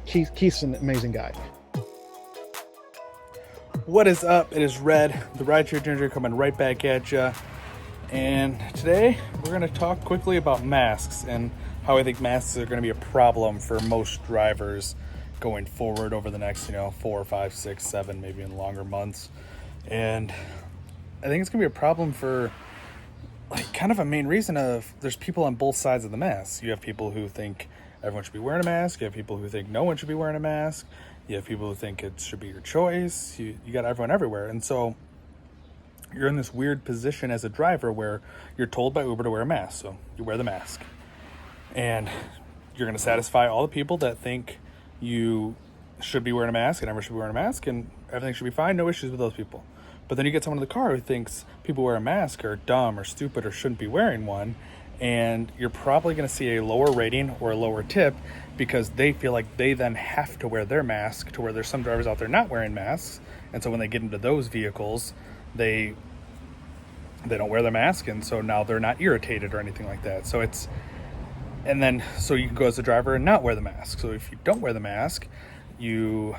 Keith's an amazing guy. What is up? It is Red, the Rideshare Ginger, coming right back at you. And today we're going to talk quickly about masks and how I think masks are going to be a problem for most drivers going forward over the next, 4, 5, 6, 7, maybe in longer months. And I think it's going to be a problem for kind of a main reason of there's people on both sides of the mask. You have people who think everyone should be wearing a mask. You have people who think no one should be wearing a mask. You have people who think it should be your choice. You got everyone everywhere. And so you're in this weird position as a driver where you're told by Uber to wear a mask. So you wear the mask. And you're going to satisfy all the people that think you should be wearing a mask and everyone should be wearing a mask and everything should be fine. No issues with those people. But then you get someone in the car who thinks people wearing a mask are dumb or stupid or shouldn't be wearing one. And you're probably going to see a lower rating or a lower tip because they feel like they then have to wear their mask, to where there's some drivers out there not wearing masks. And so when they get into those vehicles, they don't wear their mask. And so now they're not irritated or anything like that. So so you can go as a driver and not wear the mask. So if you don't wear the mask, you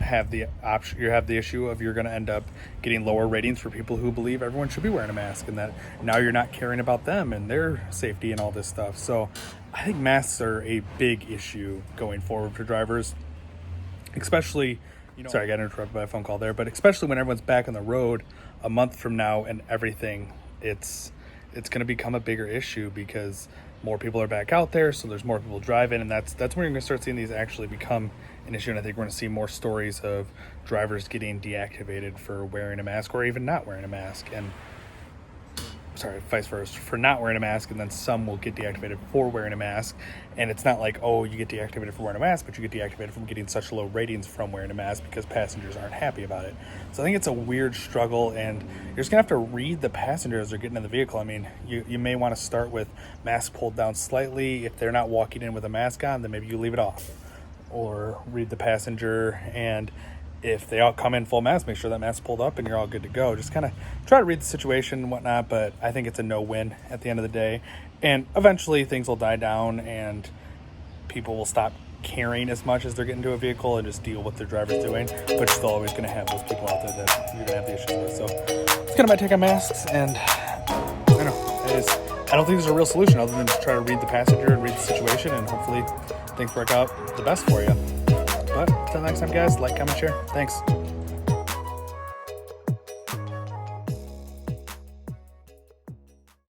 have the option, you have the issue of you're going to end up getting lower ratings for people who believe everyone should be wearing a mask, and that now you're not caring about them and their safety and all this stuff. So I think masks are a big issue going forward for drivers, especially, sorry, I got interrupted by a phone call there, but especially when everyone's back on the road a month from now and everything, it's going to become a bigger issue because more people are back out there, so there's more people driving, and that's when you're going to start seeing these actually become an issue. And I think we're going to see more stories of drivers getting deactivated for wearing a mask or even not wearing a mask, and vice versa, for not wearing a mask, and then some will get deactivated for wearing a mask. And it's not like, oh, you get deactivated for wearing a mask, but you get deactivated from getting such low ratings from wearing a mask because passengers aren't happy about it. So I think it's a weird struggle, and you're just gonna have to read the passengers as they're getting in the vehicle. I mean, you may want to start with mask pulled down slightly. If they're not walking in with a mask on, then maybe you leave it off, or read the passenger, and if they all come in full mask, make sure that mask's pulled up and you're all good to go. Just kind of try to read the situation and whatnot, but I think it's a no-win at the end of the day. And eventually things will die down and people will stop caring as much as they're getting into a vehicle and just deal with their drivers doing, but you're still always going to have those people out there that you're going to have the issues with. So it's kind of my take on masks, and I don't think there's a real solution other than just try to read the passenger and read the situation, and hopefully things work out the best for you. But until next time, guys, like, comment, share. Thanks.